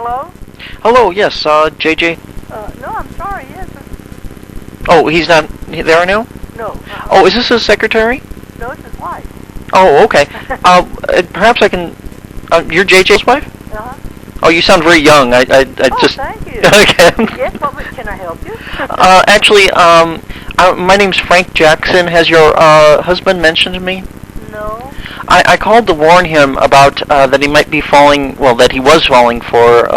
Hello? Hello, yes, JJ. No, I'm sorry, yes. Oh, he's not there now? No. Oh, is this his secretary? No, it's his wife. Oh, okay. Perhaps I can... you're JJ's wife? Uh-huh. Oh, you sound very young. I just... thank you. Okay. Yes, can I help you? Actually, my name's Frank Jackson. Has your husband mentioned me? No. I called to warn him about that he might be falling, well, that he was falling for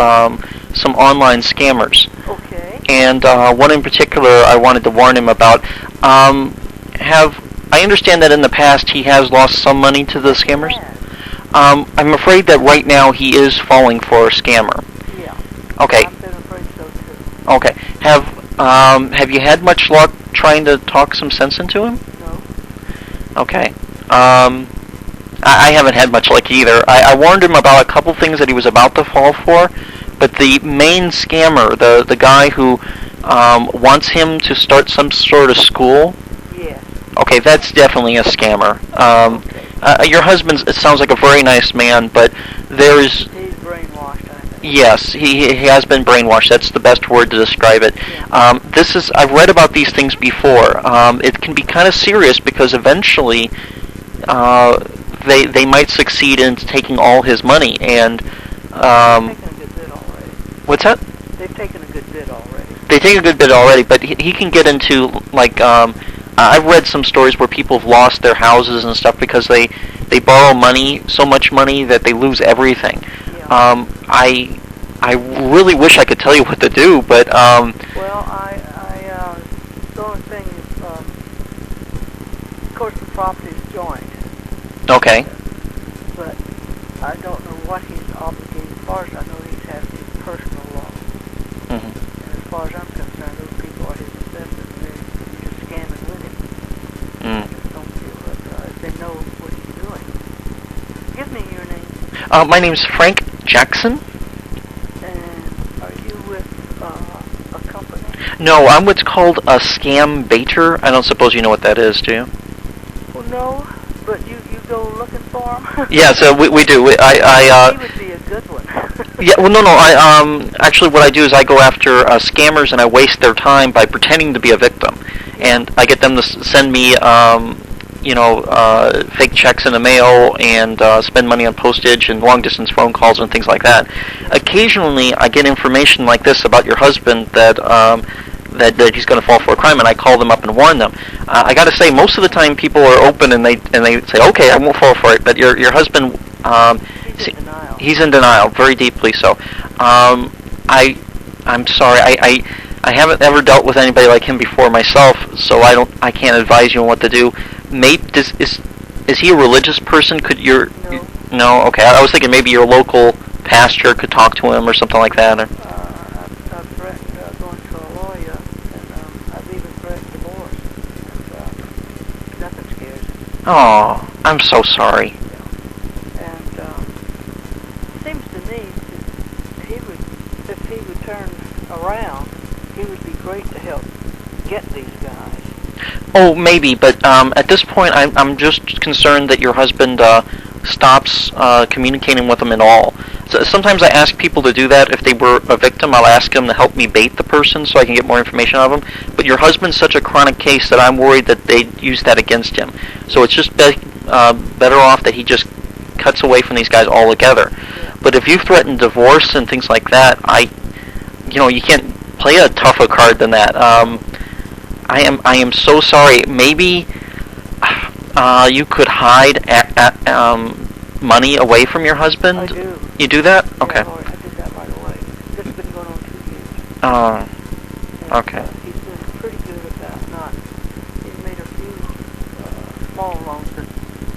some online scammers. Okay. And one in particular I wanted to warn him about. I understand that in the past he has lost some money to the scammers? Yeah. I'm afraid that right now he is falling for a scammer. Yeah. Okay. I've been afraid so too. Okay. Have you had much luck trying to talk some sense into him? No. Okay. I haven't had much luck either. I warned him about a couple things that he was about to fall for, but the main scammer, the guy who wants him to start some sort of school. Yes. Okay, that's definitely a scammer. Your husband, it sounds like a very nice man, but there's... He's brainwashed, I think. Yes, he has been brainwashed. That's the best word to describe it. Yeah. I've read about these things before. It can be kind of serious because eventually they might succeed in taking all his money. And they've taken a good bit already. What's that? They've taken a good bit already. They take a good bit already, but he can get into, like, I've read some stories where people have lost their houses and stuff because they borrow money, so much money that they lose everything. Yeah. I really wish I could tell you what to do, but well, the only thing is, of course, the property is joint. Okay. But I don't know what he's obligated. As far as I know, he has his personal law. Mm-hmm. And as far as I'm concerned, those people are his investors. They're just scamming with him. Mm. I just don't feel that they know what he's doing. Give me your name. My name's Frank Jackson. And are you with a company? No, I'm what's called a scam baiter. I don't suppose you know what that is, do you? Well, no, but you go looking for him? Yeah, so we do. He would be a good one. Yeah, well, no. Actually, what I do is I go after scammers and I waste their time by pretending to be a victim, and I get them to send me, fake checks in the mail and spend money on postage and long-distance phone calls and things like that. Occasionally, I get information like this about your husband that he's going to fall for a crime, and I call them up and warn them. I got to say, most of the time, people are open and they say, "Okay, I won't fall for it." But your husband. He's in denial. He's in denial, very deeply so. I'm sorry. I haven't ever dealt with anybody like him before myself, so I can't advise you on what to do. Is he a religious person? No. Okay. I was thinking maybe your local pastor could talk to him or something like that. Or I've threatened going to a lawyer, and I've even threatened divorce, and nothing scares him. Oh, I'm so sorry. Seems to me that if he would turn around, he would be great to help get these guys. Oh, maybe, but at this point, I'm just concerned that your husband stops communicating with them at all. So sometimes I ask people to do that. If they were a victim, I'll ask them to help me bait the person so I can get more information out of them. But your husband's such a chronic case that I'm worried that they'd use that against him. So it's just better off that he just cuts away from these guys altogether. But if you threaten divorce and things like that, you can't play a tougher card than that. I am so sorry. Maybe you could hide money away from your husband. I do. You do that? Okay. Yeah, I did that right away. This has been going on 2 years. Oh. Okay. He's been pretty good about not. He's made a few small loans,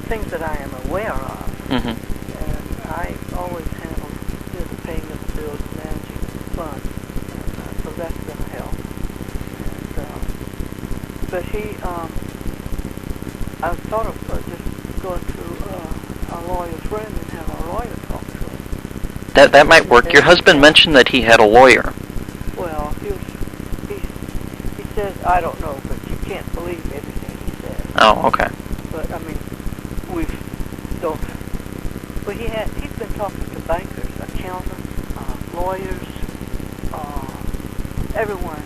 things that I am aware of. Mm-hmm. And I always handle the paying of the bills, managing the funds, and so that's going to help. But I thought of just going to a lawyer friend and have our lawyer talk to him. That might work. Your husband mentioned that he had a lawyer. Well, he says, I don't know, but you can't believe everything he says. Oh, okay. But, I mean, he's been talking to bankers, accountants, lawyers, everyone,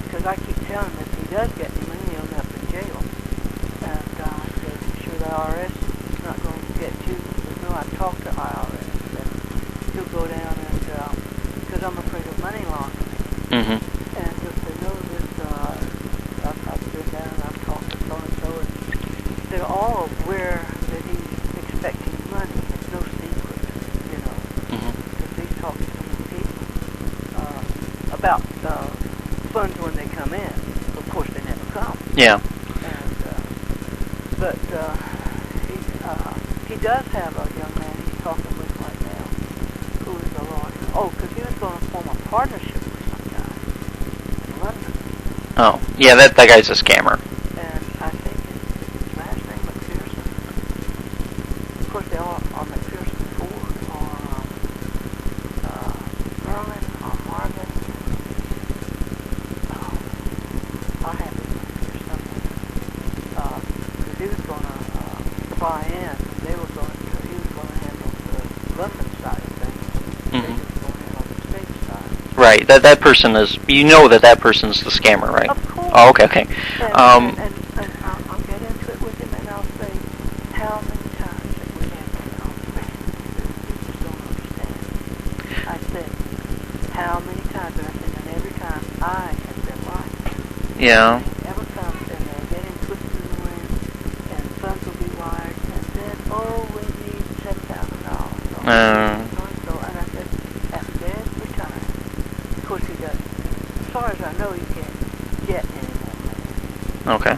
because I keep telling him if he does get any money, he'll end up in jail. And I said, you sure the IRS is not going to get you? He said, no, I've talked to IRS. And he'll go down and, because I'm afraid of money laundering. Mm-hmm. And he'll say, no, I've been down and I've talked to so-and-so. And they're all aware that he's expecting money. It's no secret, you know. Mm-hmm. Because he's talking to so many people about funds when they come in. Of course, they never come. Yeah. And but he does have a young man he's talking with right now who is a lawyer. Oh, because he was going to form a partnership with some guy in London. Oh, yeah, that guy's a scammer. And I think his last name McPherson. Of course, they all are McPherson Ford or Merlin or Marvin. I have it here somewhere. Because he was going to buy in. He was going to handle the London side of things. They Mm-hmm. was going to handle the state side. Right. That person is. You know that person's the scammer, right? Of course. Oh, okay. Okay. And I'll get into it with him, and I'll say, how many times have we had this conversation? You just don't understand. I said, how many times? And I said, and every time I have been right. Yeah. Ever comes and they get him twisted in the wind, and funds will be wired, and then, oh, we need $7,000. So, and I said, that's every time. Of course he doesn't. As far as I know, he can't get any more money. Okay. I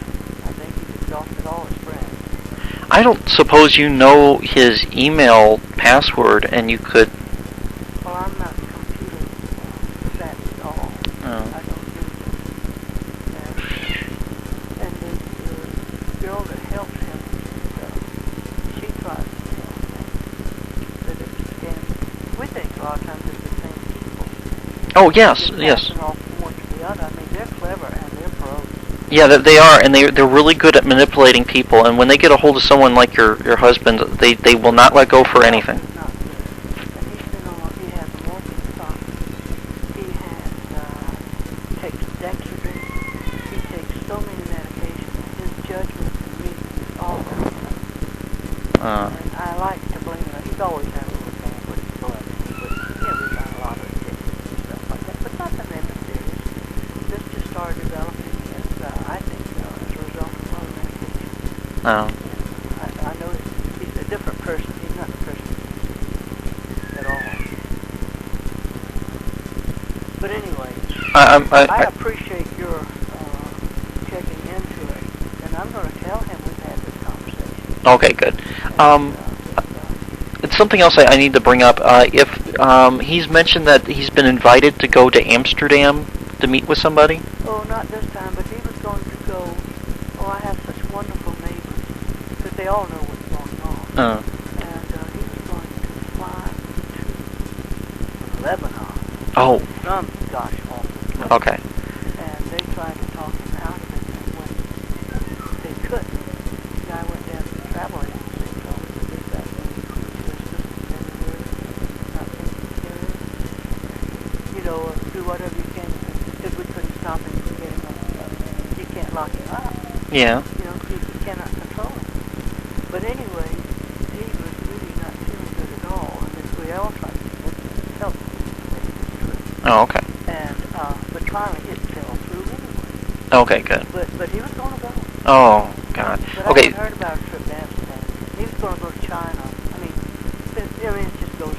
think he's exhausted all his friends. I don't suppose you know his email password, and you could. Well, I'm not computer savvy at all. Oh. I don't use it. And the girl that helps him, she tries to tell him that it's a scam. We think a lot of times it's the same people. Oh yes, Just yes. passing off from one to the other. I mean, they're clever and they're pros. Yeah, they are, and they're really good at manipulating people. And when they get a hold of someone like your husband, they will not let go for anything. He's not good. And he's been on. He has a morphine stock. He takes Dexedrine. He takes so many medications. His judgment and reason is all over the place. And I like to blame him. He's always had a little thing with his blood. We found a lot of addictions and stuff like that. But nothing ever serious. This just started developing as, I think, as a result of a lot of medication. Oh. I know he's a different person. He's not the person at all. But anyway, I appreciate your checking into it, and I'm going to tell him we've had this conversation. Okay, good. It's something else I need to bring up. If he's mentioned that he's been invited to go to Amsterdam to meet with somebody. Oh, not this time, but he was going to go. Oh, I have such wonderful neighbors, because they all know what's going on. And he was going to fly to Lebanon. Oh. Some gosh awful place. Okay. And they tried to talk him out of it, and when they couldn't, the guy went down to the travel agency and told him to do that. Your assistance everywhere, not taking care of it. You know, do whatever you can, because we couldn't stop him from getting on. You can't lock him up. Yeah. You know, you cannot control him. But anyway, he was really not feeling good at all, and we all tried to convince him to help him to make this trip. Oh, okay. And but finally it fell through anyway. Okay, good. But he was going to go. Oh, God. But Okay. I haven't heard about a trip to Amsterdam. He was going to go to China. I mean, it just goes